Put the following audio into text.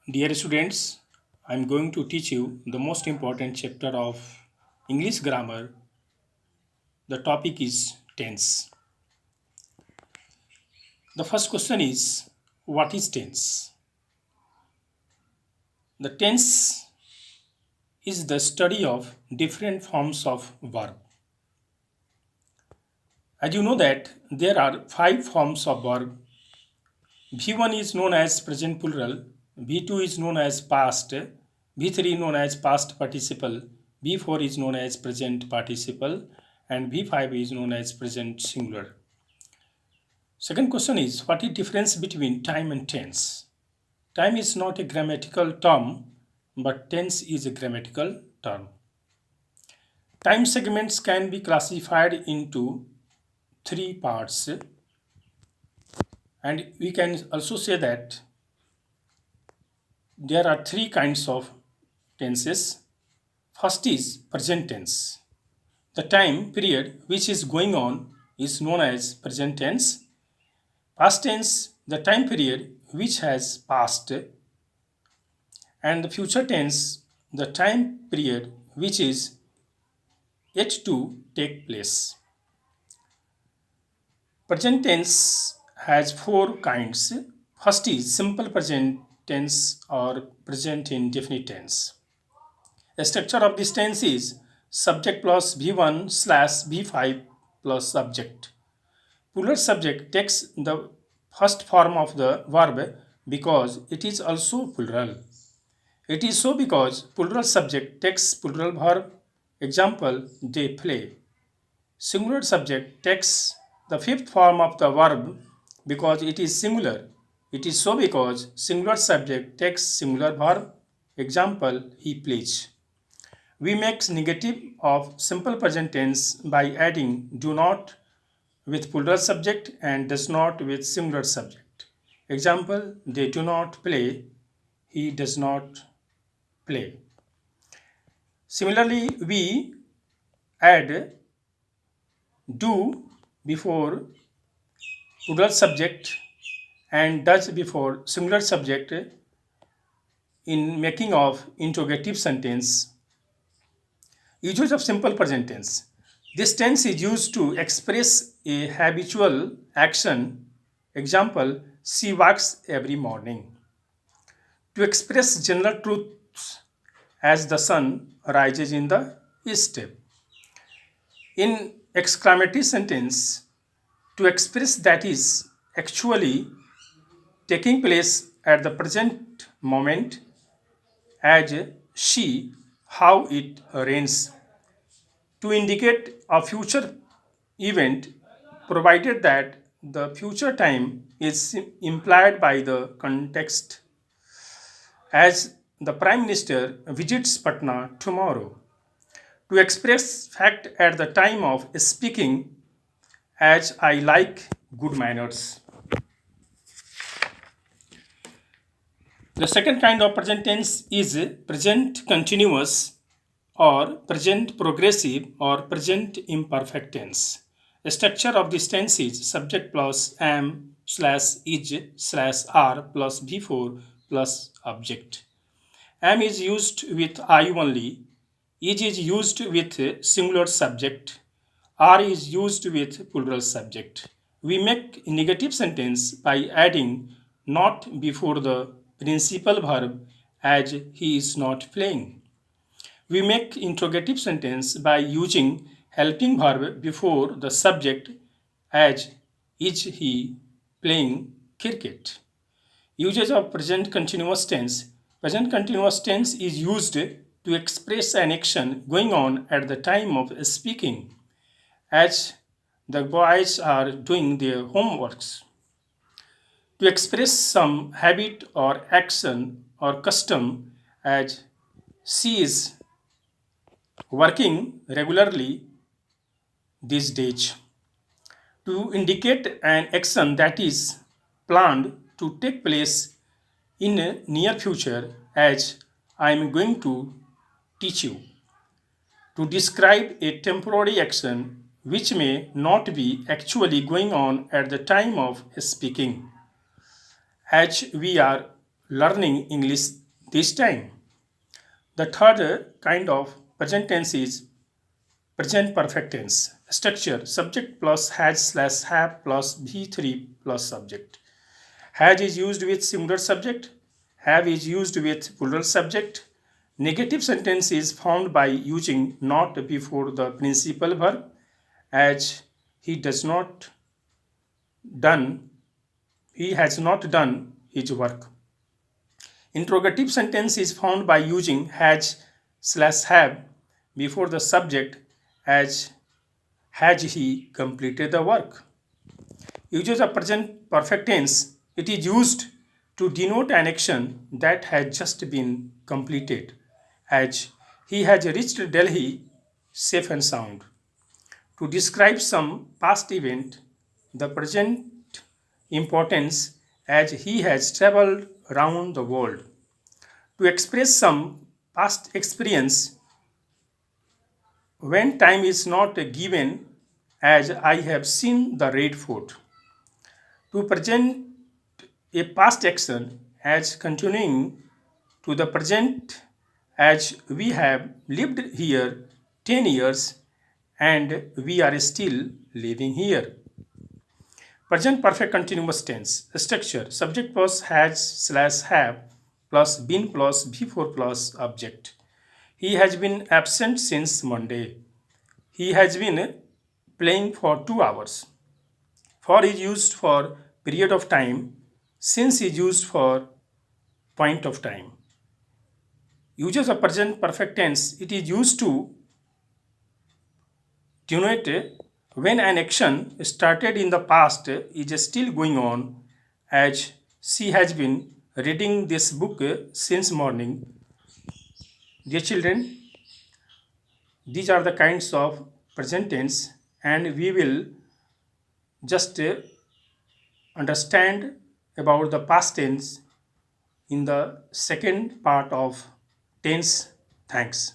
Dear students, I am going to teach you the most important chapter of English grammar. The topic is tense. The first question is, what is tense? The tense is the study of different forms of verb. As you know that there are five forms of verb. V1 is known as present plural, V2 is known as past, V3 known as past participle, V4 is known as present participle, and V5 is known as present singular. Second question is, what is difference between time and tense? Time is not a grammatical term, but tense is a grammatical term. Time segments can be classified into three parts, and we can also say that there are three kinds of tenses. First is present tense. The time period which is going on is known as present tense. Past tense, the time period which has passed, and the future tense, the time period which is yet to take place. Present tense has four kinds. First is simple present tense or present indefinite tense. The structure of this tense is subject plus V1 slash V5 plus subject. Plural subject takes the first form of the verb because it is also plural. It is so because plural subject takes plural verb. Example, they play. Singular subject takes the fifth form of the verb because it is singular. It is so because singular subject takes singular verb. Example, he plays. We make negative of simple present tense by adding do not with plural subject and does not with singular subject. Example, they do not play, he does not play. Similarly, we add do before plural subject and does before singular subject in making of interrogative sentence. Usage of simple present tense. This tense is used to express a habitual action. Example, she walks every morning. To express general truths as the sun rises in the east. In exclamatory sentence, to express that is actually taking place at the present moment, as she, how it rains. To indicate a future event, provided that the future time is implied by the context, as the Prime Minister visits Patna tomorrow. To express fact at the time of speaking, as I like good manners. The second kind of present tense is present continuous or present progressive or present imperfect tense. The structure of this tense is subject plus am slash is slash are plus before plus object. Am is used with I only, is used with singular subject, are is used with plural subject. We make negative sentence by adding not before the principal verb as he is not playing. We make interrogative sentence by using helping verb before the subject as is he playing cricket. Usage of present continuous tense. Present continuous tense is used to express an action going on at the time of speaking, as the boys are doing their homeworks. To express some habit or action or custom, as she is working regularly these days. To indicate an action that is planned to take place in a near future, as I am going to teach you. To describe a temporary action which may not be actually going on at the time of speaking, as we are learning English this time. The third kind of present tense is present perfect tense. Structure subject plus has slash have plus V3 plus subject. Has is used with singular subject. Have is used with plural subject. Negative sentence is found by using not before the principal verb, as he does not done, he has not done his work. Interrogative sentence is found by using has slash have before the subject, as has he completed the work. Uses of present perfect tense. It is used to denote an action that has just been completed, as he has reached Delhi safe and sound. To describe some past event, the present importance, as he has traveled around the world. To express some past experience when time is not given, as I have seen the Red Fort. To present a past action as continuing to the present, as we have lived here 10 years and we are still living here. Present perfect continuous tense. Structure subject plus has slash have plus been plus before plus object. He has been absent since Monday. He has been playing for 2 hours. For is used for period of time. Since is used for point of time. Uses of present perfect tense. It is used to denote when an action started in the past is still going on, as she has been reading this book since morning. Dear children, these are the kinds of present tense, and we will just understand about the past tense in the second part of tense. Thanks.